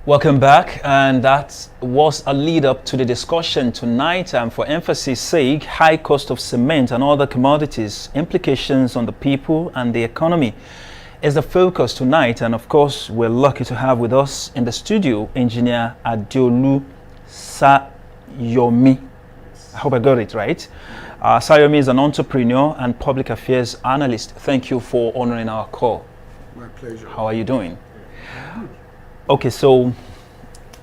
Welcome back, and that was a lead up to the discussion tonight. And for emphasis sake, high cost of cement and other commodities, implications on the people and the economy is the focus tonight. And of course, we're lucky to have with us in the studio engineer Adeolu Sayomi. I hope I got it right. Sayomi is an entrepreneur and public affairs analyst. Thank you for honoring our call. My pleasure. How are you doing? Okay, so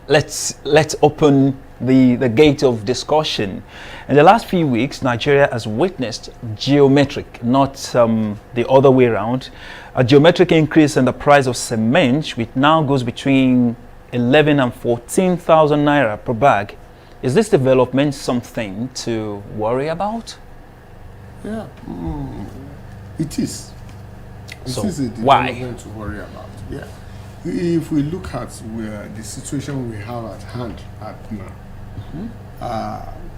let's open the gate of discussion. In the last few weeks, Nigeria has witnessed geometric, not the other way around, a geometric increase in the price of cement, which now goes between 11 and 14,000 naira per bag. Is this development something to worry about? Yeah, it is. It So is a why? development to worry about. Yeah. If we look at where the situation we have at hand at now,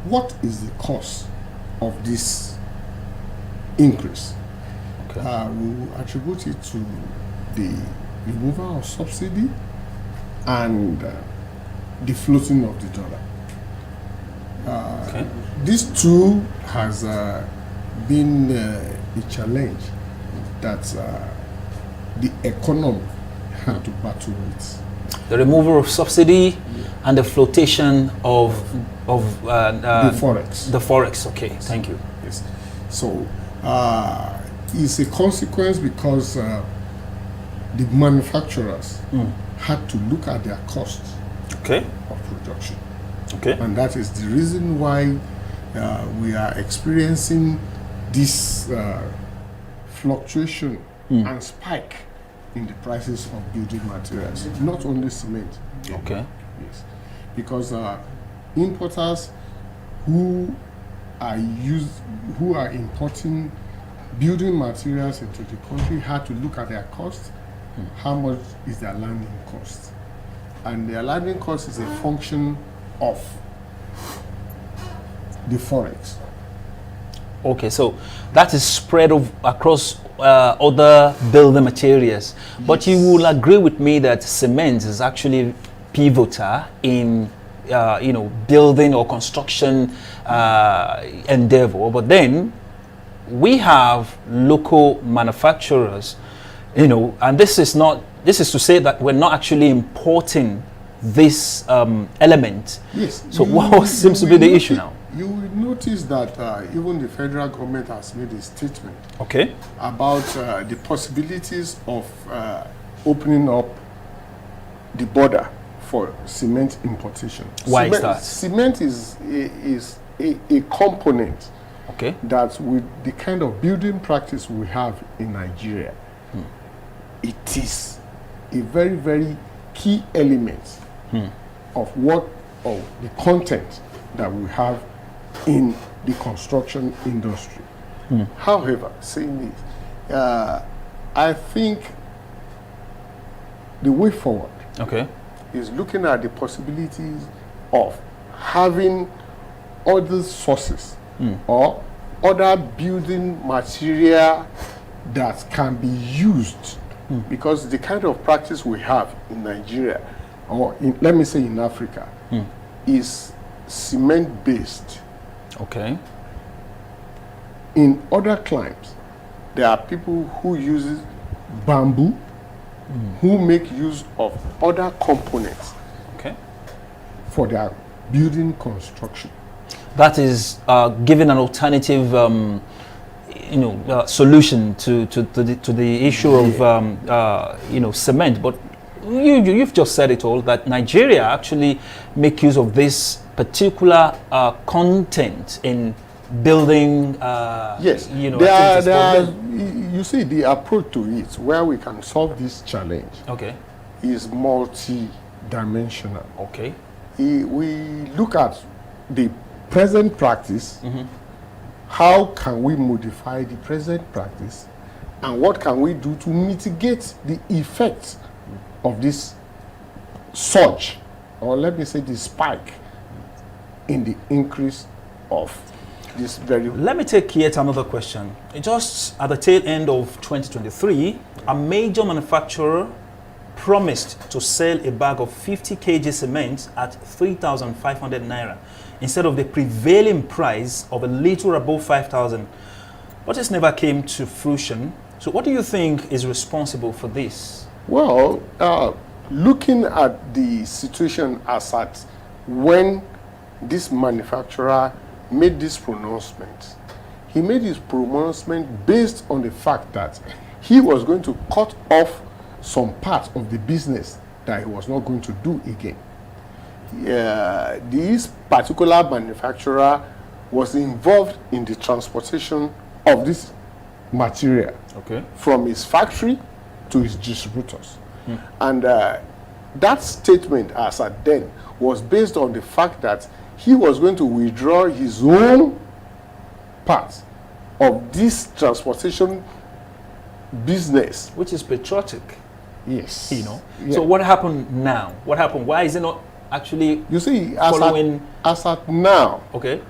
what is the cause of this increase? Okay. We will attribute it to the removal of subsidy and the floating of the dollar. Okay. This too has been a challenge that the economy had to battle with. The removal of subsidy and the flotation of The forex. The forex. Okay, thank you. Yes. So it's a consequence because the manufacturers had to look at their costs Okay. of production. Okay. And that is the reason why we are experiencing this fluctuation and spike in the prices of building materials, not only cement. Okay. Yes, because importers who are importing building materials into the country had to look at their cost. How much is their landing cost? And their landing cost is a function of the forex. Okay, so that is spread across other building materials. But you will agree with me that cement is actually pivotal in building or construction endeavor. But then we have local manufacturers, and this is to say that we're not actually importing this element. Yes. So what seems to be the issue now? You will notice that even the federal government has made a statement Okay. about the possibilities of opening up the border for cement importation. Why is that? Cement is a component Okay. that with the kind of building practice we have in Nigeria, it is a very, very key element of the content that we have in the construction industry. However, saying this, I think the way forward is looking at the possibilities of having other sources or other building material that can be used, because the kind of practice we have in Nigeria, or let me say in Africa, is cement based. Okay. In other climes, there are people who use bamboo, who make use of other components for their building construction. That is giving an alternative, solution to the issue of cement. But you've just said it all, that Nigeria actually make use of this particular content in building. Yes, you see, the approach to it, where we can solve this challenge, is multi-dimensional. Okay. We look at the present practice. How can we modify the present practice, and what can we do to mitigate the effects of this surge, or let me say the spike in the increase of this very... Let me take yet another question. Just at the tail end of 2023, a major manufacturer promised to sell a bag of 50 kg cement at 3,500 naira instead of the prevailing price of a little above 5,000. But this never came to fruition. So what do you think is responsible for this? Well, looking at the situation as at when this manufacturer made this pronouncement, he made his pronouncement based on the fact that he was going to cut off some part of the business that he was not going to do again. This particular manufacturer was involved in the transportation of this material from his factory to his distributors. And that statement as at then was based on the fact that he was going to withdraw his own part of this transportation business. Which is patriotic. Yes. You know. Yeah. So what happened now? What happened? Why is it not actually following? As at now, okay,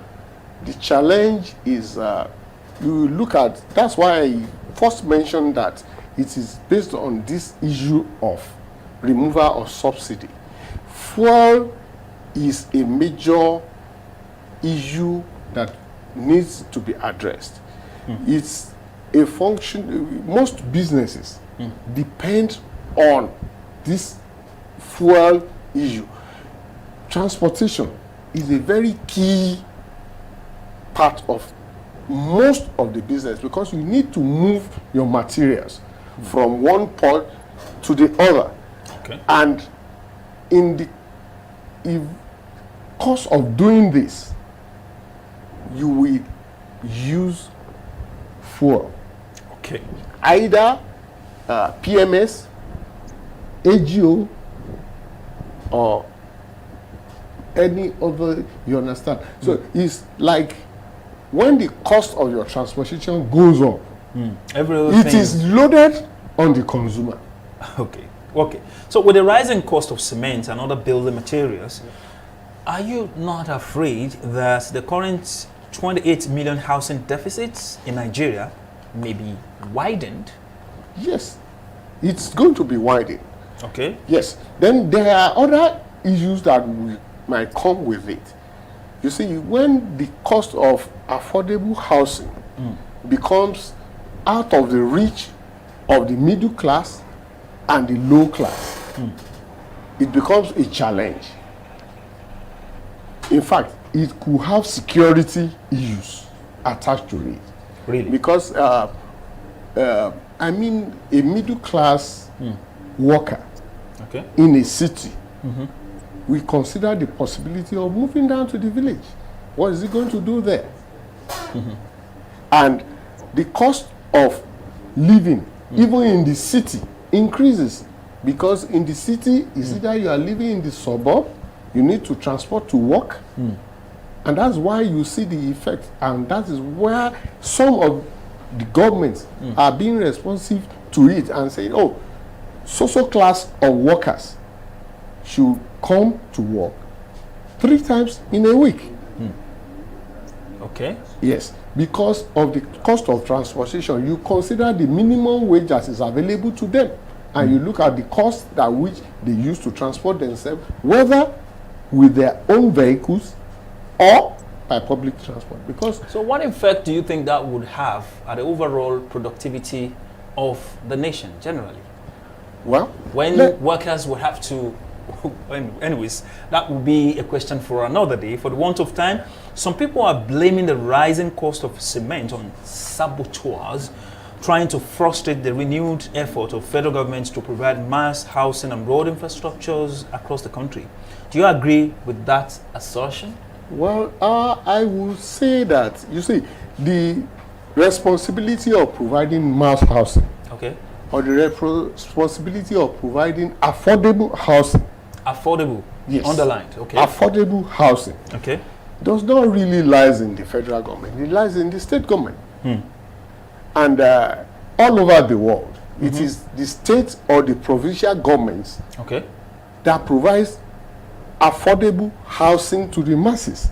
the challenge is you look at, that's why I first mentioned that it is based on this issue of removal of subsidy. Fuel is a major issue that needs to be addressed. It's a function, most businesses depend on this fuel issue. Transportation is a very key part of most of the business because you need to move your materials from one port to the other. And in the course of doing this, you will use fuel. Either PMS, AGO, or any other, you understand? So it's like when the cost of your transportation goes up, it is loaded on the consumer. Okay. So with the rising cost of cement and other building materials, are you not afraid that the current 28 million housing deficits in Nigeria may be widened? Yes, it's going to be widened. Okay. Yes. Then there are other issues that might come with it. You see, when the cost of affordable housing becomes out of the reach of the middle class and the low class, it becomes a challenge. In fact, it could have security issues attached to it. Really? Because, I mean, a middle class worker in a city, we consider the possibility of moving down to the village. What is he going to do there? And the cost of living, even in the city, increases. Because in the city, it's either you are living in the suburb, you need to transport to work, and that's why you see the effect. And that is where some of the governments are being responsive to it and saying, oh, social class of workers should come to work 3 times in a week. Okay. Yes, because of the cost of transportation, you consider the minimum wage that is available to them, and you look at the cost that which they use to transport themselves, whether with their own vehicles or by public transport. Because so what effect do you think that would have at the overall productivity of the nation generally? Well, when workers would have to anyways, that would be a question for another day. For the want of time, some people are blaming the rising cost of cement on saboteurs trying to frustrate the renewed effort of federal governments to provide mass housing and road infrastructures across the country. Do you agree with that assertion? Well, I will say that, you see, the responsibility of providing mass housing, or the responsibility of providing affordable housing. Affordable? Yes. Underlined, affordable housing. Does not really lies in the federal government. It lies in the state government. And all over the world, it is the state or the provincial governments that provides affordable housing to the masses.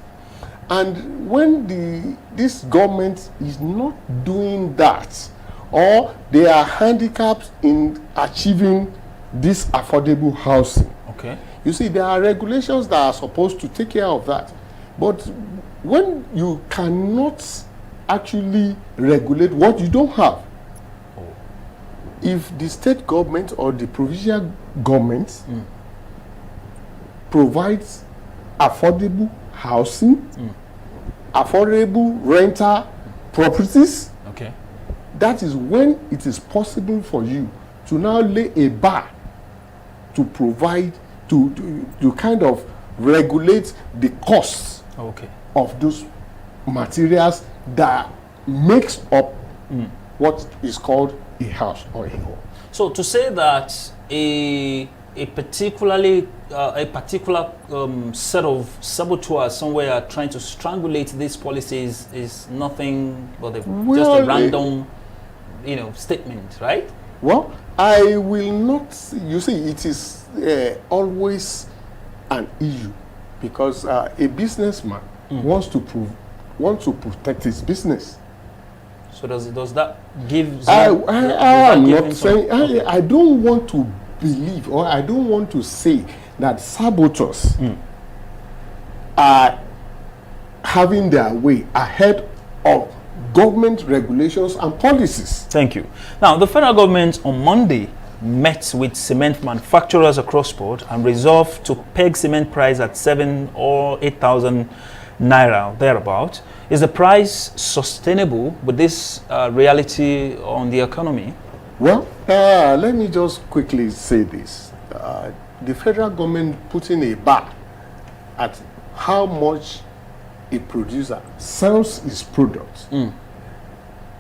And when this government is not doing that, or they are handicapped in achieving this affordable housing. Okay. You see, there are regulations that are supposed to take care of that. But when you cannot actually regulate what you don't have, if the state government or the provincial government provides affordable housing, affordable rental properties, okay, that is when it is possible for you to now lay a bar to provide, to kind of regulate the costs of those materials that makes up what is called a house or a home. So to say that a particular set of saboteurs somewhere are trying to strangulate these policies is nothing but just a random, statement, right? Well, I will not. You see, it is always an issue because a businessman wants to protect his business. So does that give? I am not saying. I don't want to believe, or I don't want to say that saboteurs are having their way ahead of government regulations and policies. Thank you. Now, the federal government on Monday met with cement manufacturers across board and resolved to peg cement price at 7,000 or 8,000 naira thereabout. Is the price sustainable with this reality on the economy? Well, let me just quickly say this. The federal government putting a bar at how much a producer sells his product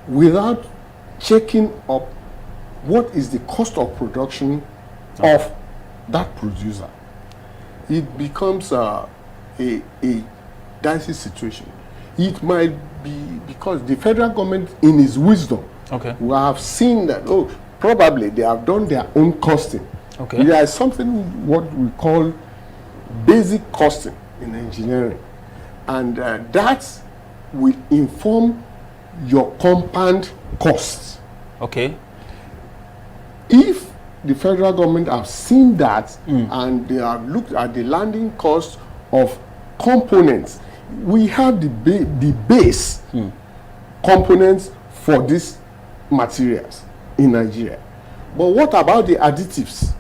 without checking up what is the cost of production of that producer. It becomes a dicey situation. It might be because the federal government, in its wisdom, we have seen that, probably they have done their own costing. There is something what we call basic costing in engineering. And that will inform your compound costs. If the federal government have seen that and they have looked at the landing cost of components, we have the base components for these materials in Nigeria. But what about the additives?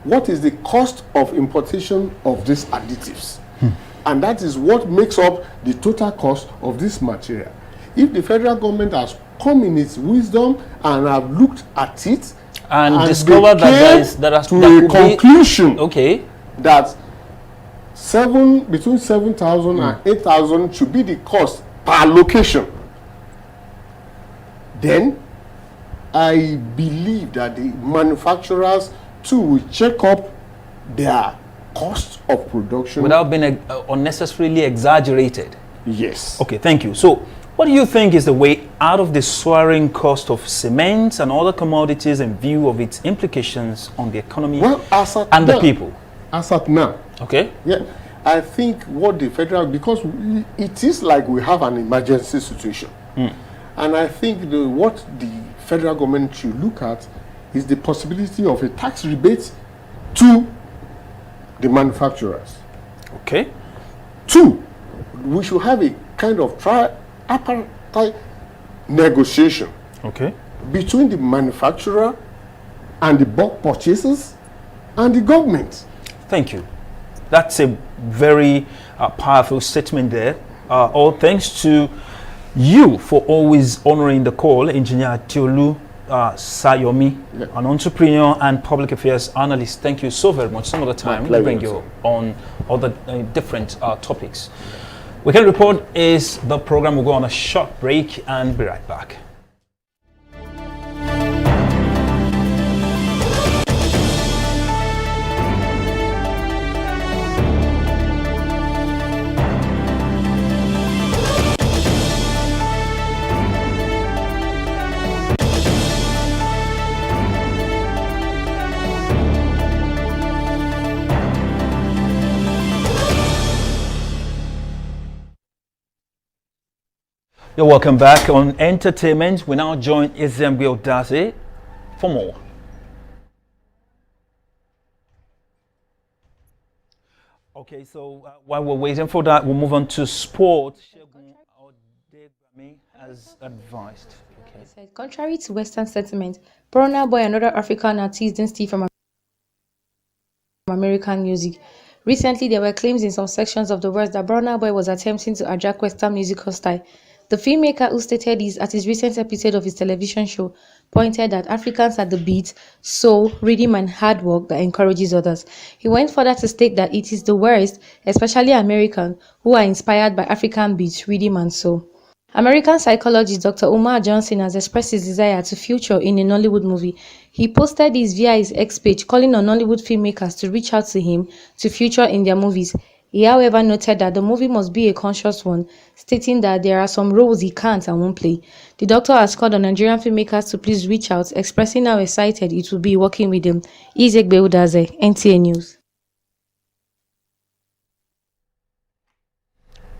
What is the cost of importation of these additives? And that is what makes up the total cost of this material. If the federal government has come in its wisdom and have looked at it and discovered that there is a conclusion that between 7,000 and 8,000 should be the cost per location, then I believe that the manufacturers too will check up their cost of production without being unnecessarily exaggerated. Yes. Okay, thank you. So what do you think is the way out of the soaring cost of cement and other commodities in view of its implications on the economy and the people? As at now, I think what the federal, because it is like we have an emergency situation, and I think what the federal government should look at is the possibility of a tax rebate to the manufacturers. Two, we should have a kind of tripartite negotiation between the manufacturer and the bulk purchasers and the government. Thank you. That's a very powerful statement there. All thanks to you for always honoring the call, Engineer Adeolu Sayomi, an entrepreneur and public affairs analyst. Thank you so very much. Some of the time we bring you on other different topics. Weekend Report is the program. We'll go on a short break and be right back. You're welcome back on Entertainment. We now join Ezembe Odaze for more. Okay, so while we're waiting for that, we'll move on to sport. Segun Odegbami has advised. Okay. He said, contrary to Western sentiment, Burna Boy and other African artists didn't steal from American music. Recently, there were claims in some sections of the West that Burna Boy was attempting to hijack Western musical style. The filmmaker, who stated this at his recent episode of his television show, pointed that Africans are the beat, soul, rhythm, and hard work that encourages others. He went further to state that it is the West, especially American, who are inspired by African beats, rhythm, and soul. American psychologist Dr. Umar Johnson has expressed his desire to feature in a Nollywood movie. He posted this via his X page, calling on Nollywood filmmakers to reach out to him to feature in their movies. He, however, noted that the movie must be a conscious one, stating that there are some roles he can't and won't play. The doctor has called on Nigerian filmmakers to please reach out, expressing how excited it will be working with him. Izek Beudaze, NTA News.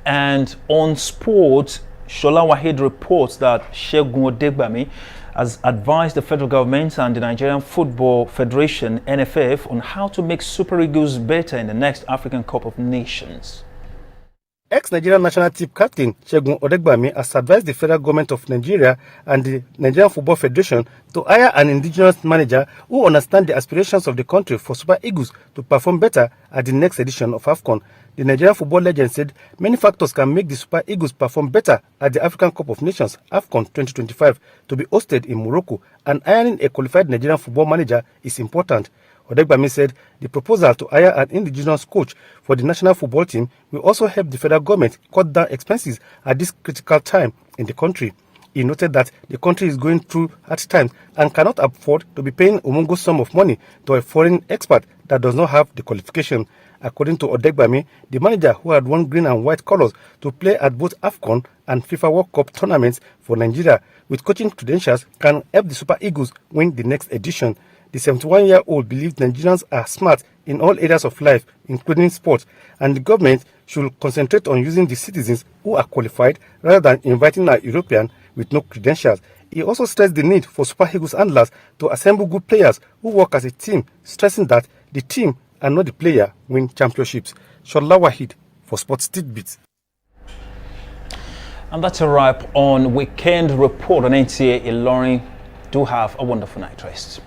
And on sport, Shola Wahid reports that Segun Odegbami has advised the federal government and the Nigerian Football Federation, NFF, on how to make Super Eagles better in the next African Cup of Nations. Ex-Nigerian national team captain Segun Odegbami has advised the federal government of Nigeria and the Nigerian Football Federation to hire an indigenous manager who understands the aspirations of the country for Super Eagles to perform better at the next edition of AFCON. The Nigerian football legend said many factors can make the Super Eagles perform better at the African Cup of Nations AFCON 2025 to be hosted in Morocco, and hiring a qualified Nigerian football manager is important. Odegbami said the proposal to hire an indigenous coach for the national football team will also help the federal government cut down expenses at this critical time in the country. He noted that the country is going through hard times and cannot afford to be paying a humongous sum of money to a foreign expert that does not have the qualification. According to Odegbami, the manager, who had worn green and white colors to play at both AFCON and FIFA World Cup tournaments for Nigeria with coaching credentials, can help the Super Eagles win the next edition. The 71-year-old believes Nigerians are smart in all areas of life, including sports, and the government should concentrate on using the citizens who are qualified rather than inviting a European with no credentials. He also stressed the need for Super Eagles handlers to assemble good players who work as a team, stressing that the team and not the player win championships. Shola Wahid for Sports Tidbits. And that's a wrap on Weekend Report on NTA ILORIN. Do have a wonderful night rest.